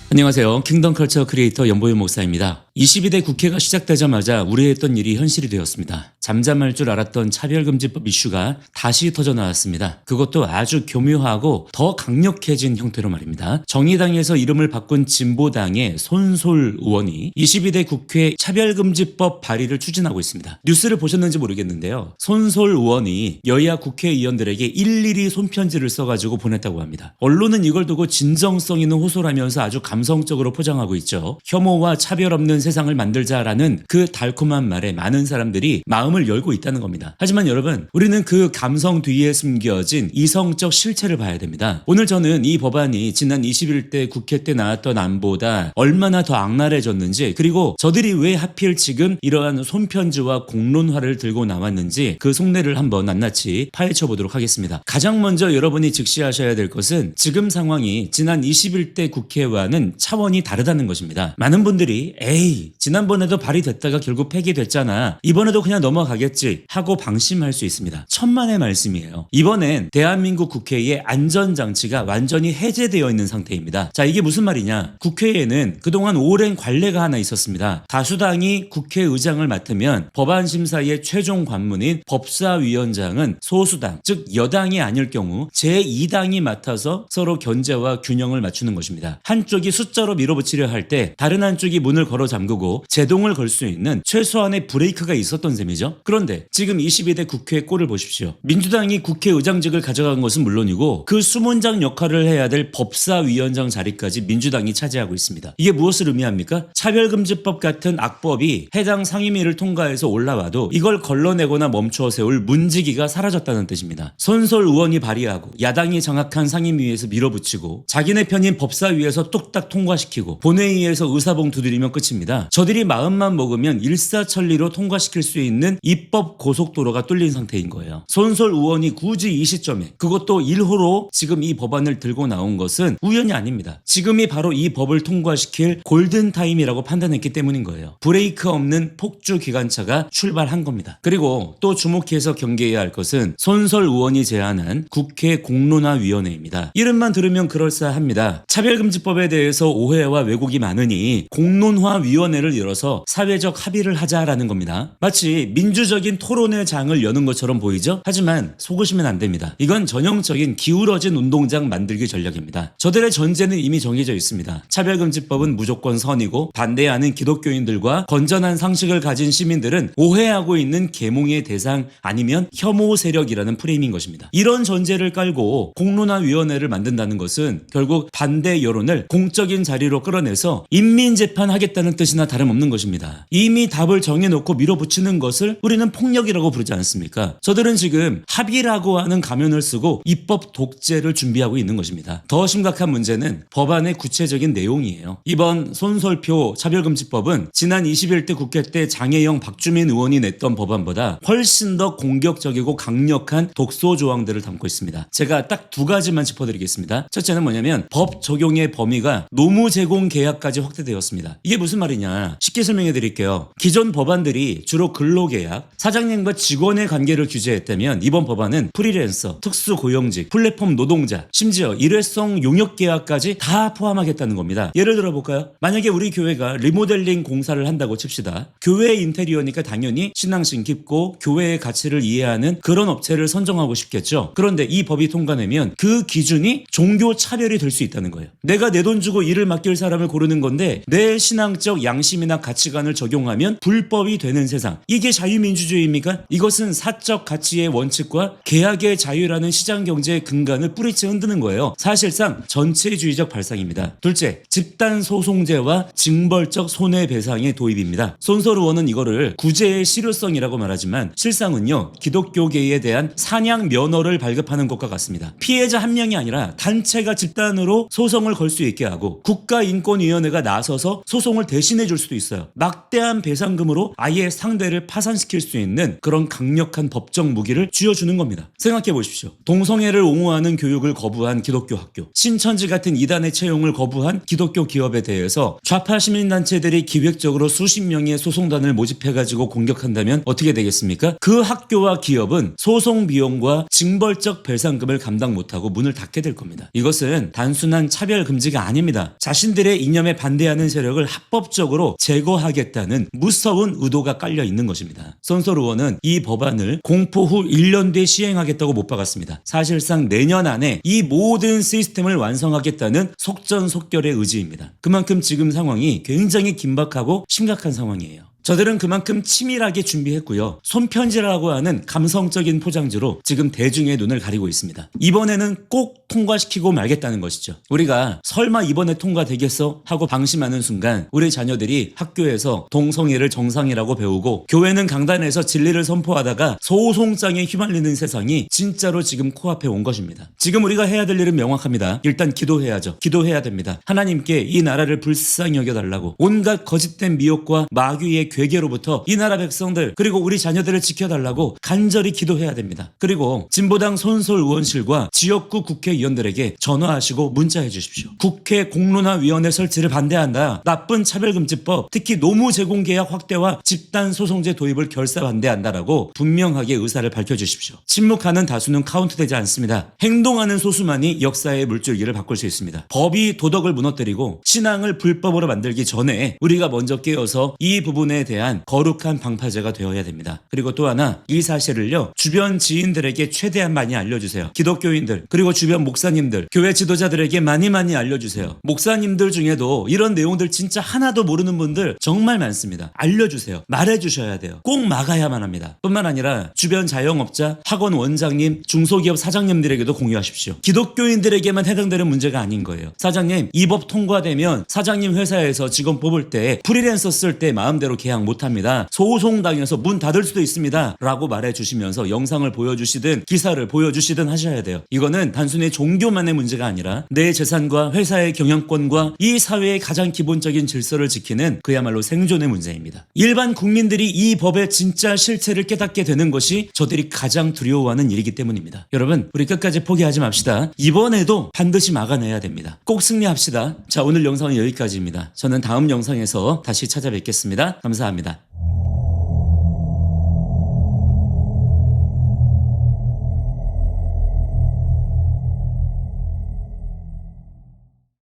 안녕하세요. 킹덤 컬처 크리에이터 연보윤 목사입니다. 22대 국회가 시작되자마자 우려했던 일이 현실이 되었습니다. 잠잠할 줄 알았던 차별금지법 이슈가 다시 터져 나왔습니다. 그것도 아주 교묘하고 더 강력해진 형태로 말입니다. 정의당에서 이름을 바꾼 진보당의 손솔 의원이 22대 국회 차별금지법 발의를 추진하고 있습니다. 뉴스를 보셨는지 모르겠는데요. 손솔 의원이 여야 국회의원들에게 일일이 손편지를 써가지고 보냈다고 합니다. 언론은 이걸 두고 진정성 있는 호소라면서 아주 감성적으로 포장하고 있죠. 혐오와 차별 없는 세상을 만들자라는 그 달콤한 말에 많은 사람들이 마음을 열고 있다는 겁니다. 하지만 여러분, 우리는 그 감성 뒤에 숨겨진 이성적 실체를 봐야 됩니다. 오늘 저는 이 법안이 지난 21대 국회 때 나왔던 안보다 얼마나 더 악랄해졌는지, 그리고 저들이 왜 하필 지금 이러한 손편지와 공론화를 들고 나왔는지 그 속내를 한번 낱낱이 파헤쳐 보도록 하겠습니다. 가장 먼저 여러분이 직시하셔야 될 것은 지금 상황이 지난 21대 국회와는 차원이 다르다는 것입니다. 많은 분들이 에이, 지난번에도 발의됐다가 결국 폐기됐잖아, 이번에도 그냥 넘어가겠지 하고 방심할 수 있습니다. 천만의 말씀이에요. 이번엔 대한민국 국회의 안전장치가 완전히 해제되어 있는 상태입니다. 자, 이게 무슨 말이냐? 국회에는 그동안 오랜 관례가 하나 있었습니다. 다수당이 국회의장을 맡으면 법안 심사의 최종 관문인 법사위원장은 소수당, 즉 여당이 아닐 경우 제2당이 맡아서 서로 견제와 균형을 맞추는 것입니다. 한쪽이 숫자로 밀어붙이려 할 때 다른 한쪽이 문을 걸어 잠그고 제동을 걸 수 있는 최소한의 브레이크가 있었던 셈이죠. 그런데 지금 22대 국회의 꼴을 보십시오. 민주당이 국회의장직을 가져간 것은 물론이고 그 수문장 역할을 해야 될 법사위원장 자리까지 민주당이 차지하고 있습니다. 이게 무엇을 의미합니까? 차별금지법 같은 악법이 해당 상임위를 통과해서 올라와도 이걸 걸러내거나 멈춰 세울 문지기가 사라졌다는 뜻입니다. 손솔 의원이 발의하고 야당이 장악한 상임위에서 밀어붙이고 자기네 편인 법사위에서 뚝딱 통과시키고 본회의에서 의사봉 두드리면 끝입니다. 저들이 마음만 먹으면 일사천리로 통과시킬 수 있는 입법 고속도로가 뚫린 상태인 거예요. 손솔 의원이 굳이 이 시점에, 그것도 1호로 지금 이 법안을 들고 나온 것은 우연이 아닙니다. 지금이 바로 이 법을 통과시킬 골든타임이라고 판단했기 때문인 거예요. 브레이크 없는 폭주 기관차가 출발한 겁니다. 그리고 또 주목해서 경계해야 할 것은 손솔 의원이 제안한 국회 공론화위원회입니다. 이름만 들으면 그럴싸합니다. 차별금지법에 대해서 오해와 왜곡이 많으니 공론화위원회를 열어서 사회적 합의를 하자라는 겁니다. 마치 민주적인 토론의 장을 여는 것처럼 보이죠? 하지만 속으시면 안 됩니다. 이건 전형적인 기울어진 운동장 만들기 전략입니다. 저들의 전제는 이미 정해져 있습니다. 차별금지법은 무조건 선이고 반대하는 기독교인들과 건전한 상식을 가진 시민들은 오해하고 있는 계몽의 대상 아니면 혐오 세력이라는 프레임인 것입니다. 이런 전제를 깔고 공론화위원회를 만든다는 것은 결국 반대 여론을 공적인 자리로 끌어내서 인민재판하겠다는 뜻이나 다름없는 것입니다. 이미 답을 정해놓고 밀어붙이는 것을 우리는 폭력이라고 부르지 않습니까? 저들은 지금 합의라고 하는 가면을 쓰고 입법 독재를 준비하고 있는 것입니다. 더 심각한 문제는 법안의 구체적인 내용이에요. 이번 손솔표 차별금지법은 지난 21대 국회 때 장혜영, 박주민 의원이 냈던 법안보다 훨씬 더 공격적이고 강력한 독소 조항들을 담고 있습니다. 제가 딱 두 가지만 짚어드리겠습니다. 첫째는 뭐냐면 법 적용의 범위가 노무 제공 계약까지 확대되었습니다. 이게 무슨 말이냐? 쉽게 설명해 드릴게요. 기존 법안들이 주로 근로계약, 사장님과 직원의 관계를 규제했다면 이번 법안은 프리랜서, 특수고용직, 플랫폼 노동자, 심지어 일회성 용역계약까지 다 포함하겠다는 겁니다. 예를 들어 볼까요? 만약에 우리 교회가 리모델링 공사를 한다고 칩시다. 교회 인테리어니까 당연히 신앙심 깊고 교회의 가치를 이해하는 그런 업체를 선정하고 싶겠죠. 그런데 이 법이 통과되면 그 기준이 종교 차별이 될 수 있다는 거예요. 내가 내 돈 주고 일을 맡길 사람을 고르는 건데 내 신앙적 양심이나 가치관을 적용하면 불법이 되는 세상. 이게 자유민주주의입니까? 이것은 사적 가치의 원칙과 계약의 자유라는 시장경제의 근간을 뿌리째 흔드는 거예요. 사실상 전체주의적 발상입니다. 둘째, 집단소송제와 징벌적 손해배상의 도입입니다. 손솔 의원은 이거를 구제의 실효성이라고 말하지만 실상은요, 기독교계에 대한 사냥 면허를 발급하는 것과 같습니다. 피해자 한 명이 아니라 단체가 집단으로 소송을 걸 수 있게 하고 국가인권위원회가 나서서 소송을 대신 배신해 줄 수도 있어요. 막대한 배상금으로 아예 상대를 파산시킬 수 있는 그런 강력한 법적 무기를 쥐어주는 겁니다. 생각해 보십시오. 동성애를 옹호하는 교육을 거부한 기독교 학교, 신천지 같은 이단의 채용을 거부한 기독교 기업에 대해서 좌파 시민단체들이 기획적으로 수십 명의 소송단을 모집해가지고 공격한다면 어떻게 되겠습니까? 그 학교와 기업은 소송 비용과 징벌적 배상금을 감당 못하고 문을 닫게 될 겁니다. 이것은 단순한 차별 금지가 아닙니다. 자신들의 이념에 반대하는 세력을 합법적으로 제거하겠다는 무서운 의도가 깔려 있는 것입니다. 손솔 의원은 이 법안을 공포 후 1년 뒤에 시행하겠다고 못 박았습니다. 사실상 내년 안에 이 모든 시스템을 완성하겠다는 속전속결의 의지입니다. 그만큼 지금 상황이 굉장히 긴박하고 심각한 상황이에요. 저들은 그만큼 치밀하게 준비했고요. 손편지라고 하는 감성적인 포장지로 지금 대중의 눈을 가리고 있습니다. 이번에는 꼭 통과시키고 말겠다는 것이죠. 우리가 설마 이번에 통과되겠어? 하고 방심하는 순간 우리 자녀들이 학교에서 동성애를 정상이라고 배우고 교회는 강단에서 진리를 선포하다가 소송장에 휘말리는 세상이 진짜로 지금 코앞에 온 것입니다. 지금 우리가 해야 될 일은 명확합니다. 일단 기도해야죠. 기도해야 됩니다. 하나님께 이 나라를 불쌍히 여겨달라고 온갖 거짓된 미혹과 마귀의 괴계로부터 이 나라 백성들 그리고 우리 자녀들을 지켜달라고 간절히 기도해야 됩니다. 그리고 진보당 손솔 의원실과 지역구 국회의원들에게 전화하시고 문자해 주십시오. 국회 공론화위원회 설치를 반대한다. 나쁜 차별금지법, 특히 노무 제공계약 확대와 집단소송제 도입을 결사 반대한다라고 분명하게 의사를 밝혀주십시오. 침묵하는 다수는 카운트되지 않습니다. 행동하는 소수만이 역사의 물줄기를 바꿀 수 있습니다. 법이 도덕을 무너뜨리고 신앙을 불법으로 만들기 전에 우리가 먼저 깨어서 이 부분에 대한 거룩한 방파제가 되어야 됩니다. 그리고 또 하나, 이 사실을요 주변 지인들에게 최대한 많이 알려주세요. 기독교인들 그리고 주변 목사님들, 교회 지도자들에게 많이 알려주세요. 목사님들 중에도 이런 내용들 진짜 하나도 모르는 분들 정말 많습니다. 알려주세요. 말해주셔야 돼요. 꼭 막아야만 합니다. 뿐만 아니라 주변 자영업자, 학원 원장님, 중소기업 사장님들에게도 공유하십시오. 기독교인들에게만 해당되는 문제가 아닌 거예요. 사장님, 이 법 통과되면 사장님 회사에서 직원 뽑을 때 프리랜서 쓸 때 마음대로 계약 못합니다. 소송당해서 문 닫을 수도 있습니다. 라고 말해주시면서 영상을 보여주시든 기사를 보여주시든 하셔야 돼요. 이거는 단순히 종교만의 문제가 아니라 내 재산과 회사의 경영권과 이 사회의 가장 기본적인 질서를 지키는 그야말로 생존의 문제입니다. 일반 국민들이 이 법의 진짜 실체를 깨닫게 되는 것이 저들이 가장 두려워하는 일이기 때문입니다. 여러분, 우리 끝까지 포기하지 맙시다. 이번에도 반드시 막아내야 됩니다. 꼭 승리합시다. 자, 오늘 영상은 여기까지입니다. 저는 다음 영상에서 다시 찾아뵙겠습니다. 감사합니다.